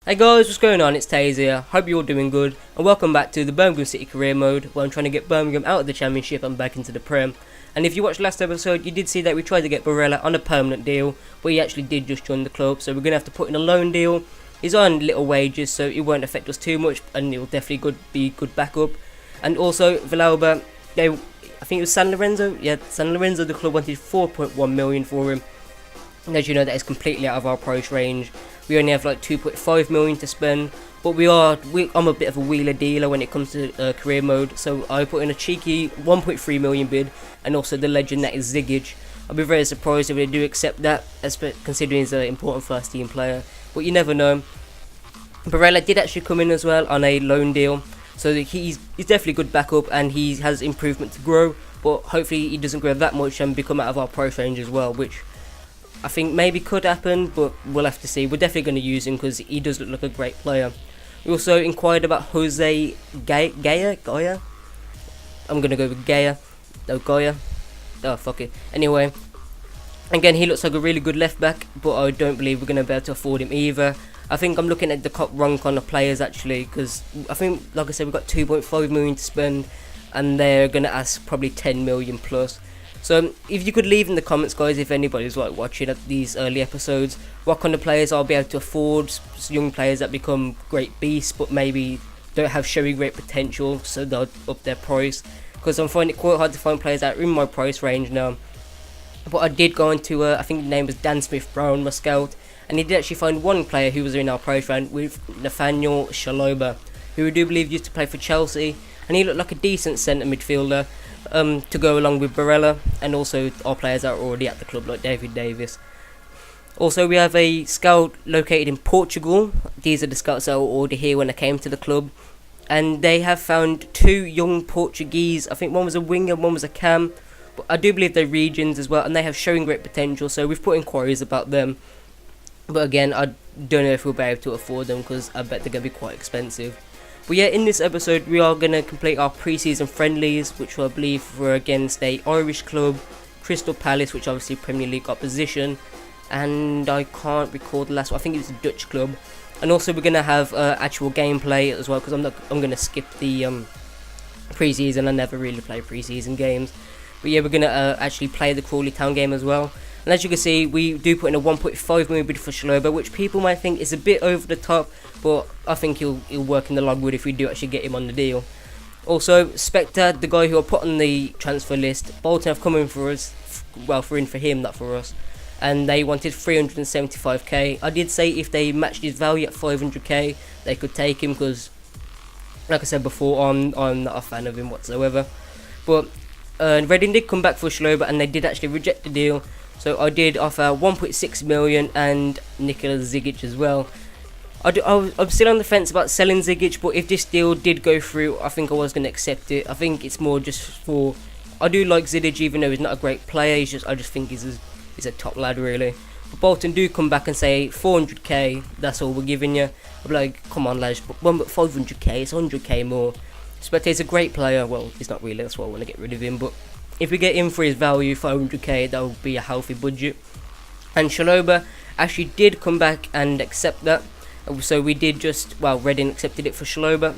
Hey guys, what's going on? It's Taayze here. Hope you're all doing good, and welcome back to the Birmingham City career mode, where I'm trying to get Birmingham out of the Championship and back into the Prem. And if you watched last episode, you did see that we tried to get Barella on a permanent deal, but he actually did just join the club, so we're going to have to put in a loan deal. He's on little wages, so it won't affect us too much, and it'll definitely be good backup. And also, Villalba, I think it was San Lorenzo? Yeah, San Lorenzo, the club wanted 4.1 million for him. And as you know, that is completely out of our price range. We only have like 2.5 million to spend, but I'm a bit of a wheeler dealer when it comes to career mode, so I put in a cheeky 1.3 million bid, and also the legend that is Zigic. I'll be very surprised if they do accept that, considering he's an important first team player, but you never know. Barella did actually come in as well on a loan deal, so he's definitely good backup, and he has improvement to grow, but hopefully he doesn't grow that much and become out of our price range as well, which I think maybe could happen, but we'll have to see. We're definitely going to use him because he does look like a great player. We also inquired about Jose Gaia? I'm going to go with Gaia. No, Gaia. Oh, fuck it. Anyway, again, he looks like a really good left back, but I don't believe we're going to be able to afford him either. I think I'm looking at the wrong kind of players actually, because I think, like I said, we've got 2.5 million to spend, and they're going to ask probably 10 million plus. So if you could leave in the comments, guys, if anybody's like watching at these early episodes, what kind of players I'll be able to afford, young players that become great beasts but maybe don't have showing great potential, so they'll up their price, because I'm finding it quite hard to find players that are in my price range now. But I did go into I think the name was Dan Smith Brown, my scout, and he did actually find one player who was in our price range with Nathaniel Shaloba, who I do believe used to play for Chelsea, and he looked like a decent centre midfielder to go along with Barella, and also our players that are already at the club like David Davis. Also, we have a scout located in Portugal. These are the scouts that were already here when I came to the club, and they have found two young Portuguese. I think one was a winger, one was a cam, but I do believe they're regions as well, and they have showing great potential, so we've put inquiries about them. But again, I don't know if we'll be able to afford them, because I bet they're going to be quite expensive. But yeah, in this episode we are going to complete our pre-season friendlies, which I believe were against a Irish club, Crystal Palace, which obviously Premier League opposition, and I can't recall the last one. I think it was a Dutch club. And also we're going to have actual gameplay as well, because I'm going to skip the pre-season. I never really play pre-season games. But yeah, we're going to actually play the Crawley Town game as well. And as you can see, we do put in a 1.5 million bid for Shaloba, which people might think is a bit over the top, but I think he'll work in the logwood if we do actually get him on the deal. Also, Spectre, the guy who I put on the transfer list, Bolton have come in for us, well, for him, not for us, and they wanted 375k. I did say if they matched his value at 500k, they could take him, because, like I said before, I'm not a fan of him whatsoever. But Reading did come back for Shaloba, and they did actually reject the deal. So I did offer 1.6 million and Nikola Zigic as well. I'm still on the fence about selling Zigic, but if this deal did go through, I think I was going to accept it. I think it's more just for... I do like Zigic, even though he's not a great player. I just think he's a top lad, really. But Bolton do come back and say 400k, that's all we're giving you. I'm like, come on, lads, but 500k, it's 100k more. Spectator's a great player. Well, he's not really, that's why I want to get rid of him, but if we get him for his value, 500k, that will be a healthy budget. And Shaloba actually did come back and accept that. So we did Reading accepted it for Shaloba.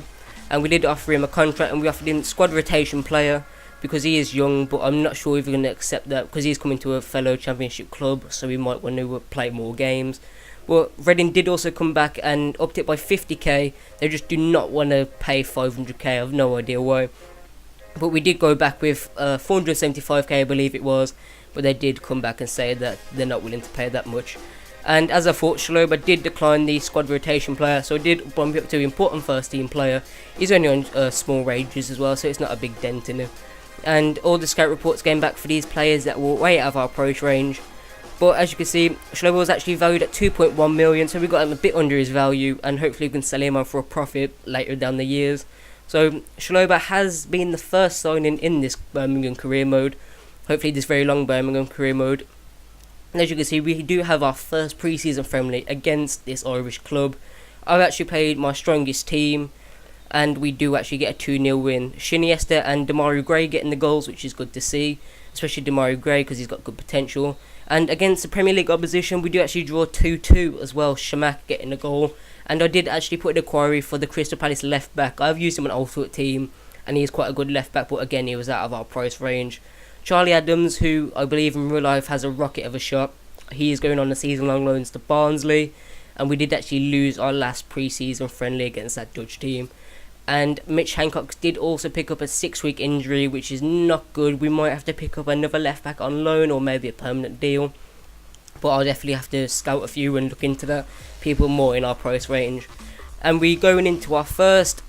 And we did offer him a contract, and we offered him squad rotation player, because he is young, but I'm not sure if we're going to accept that, because he's coming to a fellow championship club, so we might want to play more games. But Reading did also come back and upped it by 50k. They just do not want to pay 500k, I have no idea why. But we did go back with 475k, I believe it was, but they did come back and say that they're not willing to pay that much. And as I thought, Shaloba did decline the squad rotation player, so I did bump it up to important first team player. He's only on small wages as well, so it's not a big dent in him. And all the scout reports came back for these players that were way out of our price range. But as you can see, Shaloba was actually valued at 2.1 million, so we got him a bit under his value, and hopefully we can sell him on for a profit later down the years. So Shaloba has been the first signing in this Birmingham career mode, hopefully this very long Birmingham career mode. And as you can see, we do have our first pre-season friendly against this Irish club. I've actually played my strongest team, and we do actually get a 2-0 win. Shiniesta and Demario Gray getting the goals, which is good to see, especially Demario Gray because he's got good potential. And against the Premier League opposition, we do actually draw 2-2 as well. Shamak getting a goal, And I did actually put an inquiry for the Crystal Palace left back. I've used him on Ultimate Team, and he's quite a good left back, but again, he was out of our price range. Charlie Adams, who I believe in real life has a rocket of a shot, he is going on a season-long loans to Barnsley, and we did actually lose our last pre-season friendly against that Dutch team. And Mitch Hancock did also pick up a 6-week injury, which is not good. We might have to pick up another left back on loan or maybe a permanent deal, but I'll definitely have to scout a few and look into that, people more in our price range. And we going into our first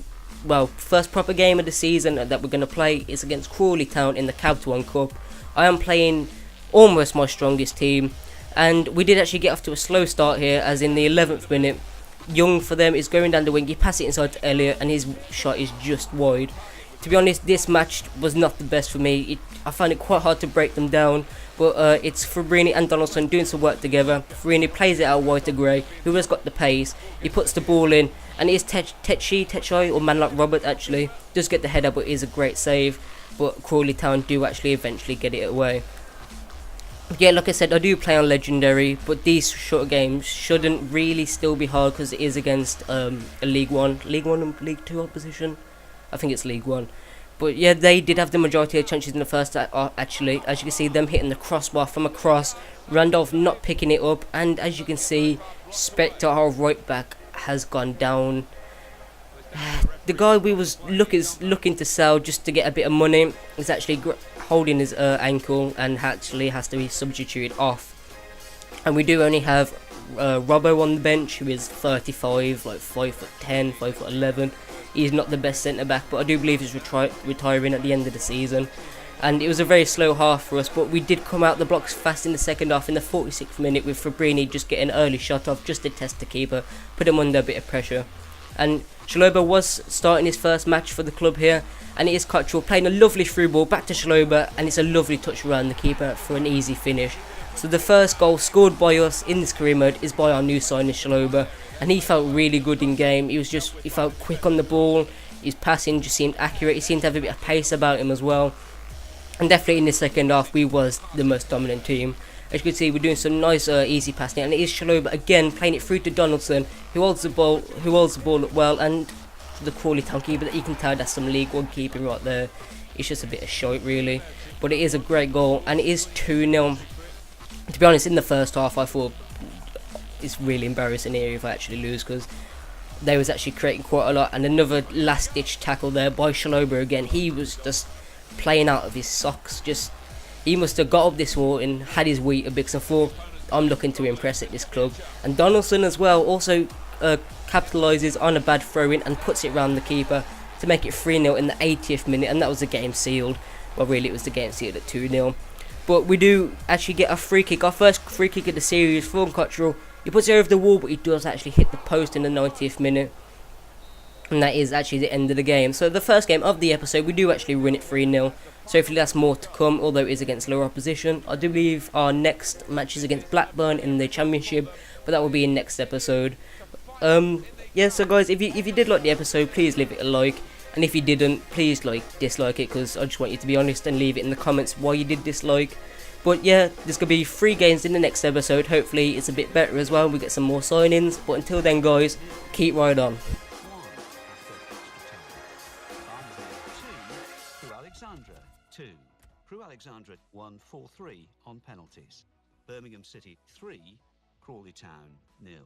proper game of the season that we're going to play is against Crawley Town in the Capital One Cup. I am playing almost my strongest team, and we did actually get off to a slow start here, as in the 11th minute, Young for them is going down the wing, he passes it inside to Elliot, and his shot is just wide. To be honest, this match was not the best for me. I found it quite hard to break them down, but it's Fabrini and Donaldson doing some work together. Fabrini plays it out wide to Gray, who has got the pace. He puts the ball in, and it is Techai, or man like Robert actually, does get the header, but it is a great save. But Crawley Town do actually eventually get it away. Yeah, like I said, I do play on Legendary, but these short games shouldn't really still be hard because it is against a League 1 and League 2 opposition. I think it's League 1. But yeah, they did have the majority of chances in the first actually. As you can see, them hitting the crossbar from across, Randolph not picking it up, and as you can see, Spectre, our right back, has gone down. The guy we was looking to sell just to get a bit of money is actually holding his ankle and actually has to be substituted off. And we do only have Robbo on the bench, who is 35, like 5'10", 5'11". He's not the best centre back, but I do believe he's retiring at the end of the season. And it was a very slow half for us, but we did come out the blocks fast in the second half in the 46th minute, with Fabrini just getting an early shot off just to test the keeper, put him under a bit of pressure. And Shaloba was starting his first match for the club here, and it is Cottrell playing a lovely through ball back to Shaloba, and it's a lovely touch around the keeper for an easy finish. So the first goal scored by us in this career mode is by our new signing Shaloba, and he felt really good in game. He felt quick on the ball, his passing just seemed accurate, he seemed to have a bit of pace about him as well. And definitely in the second half we was the most dominant team. As you can see, we're doing some nice easy passing, and it is Shaloba again playing it through to Donaldson, who holds the ball up well, and the Crawley Town keeper, that you can tell that's some League 1 keeping right there. It's just a bit of shite really, but it is a great goal, and it is 2-0. To be honest, in the first half I thought it's really embarrassing here if I actually lose, because they was actually creating quite a lot, and another last ditch tackle there by Shaloba again. He was just playing out of his socks, he must have got up this wall and had his Weetabix and thought, I'm looking to impress at this club. And Donaldson as well also capitalises on a bad throw-in and puts it round the keeper to make it 3-0 in the 80th minute, and that was the game sealed. Well, really, it was the game sealed at 2-0. But we do actually get a free kick, our first free kick of the series from Cottrell. He puts it over the wall, but he does actually hit the post in the 90th minute. And that is actually the end of the game. So the first game of the episode, we do actually win it 3-0. So hopefully that's more to come, although it is against lower opposition. I do believe our next match is against Blackburn in the Championship, but that will be in next episode. Yeah, so guys, if you did like the episode, please leave it a like. And if you didn't, please dislike it, because I just want you to be honest and leave it in the comments why you did dislike. But yeah, there's going to be 3 games in the next episode. Hopefully it's a bit better as well, we get some more signings. But until then guys, keep right on. Crewe Alexandra won 4-3 on penalties. Birmingham City 3, Crawley Town 0.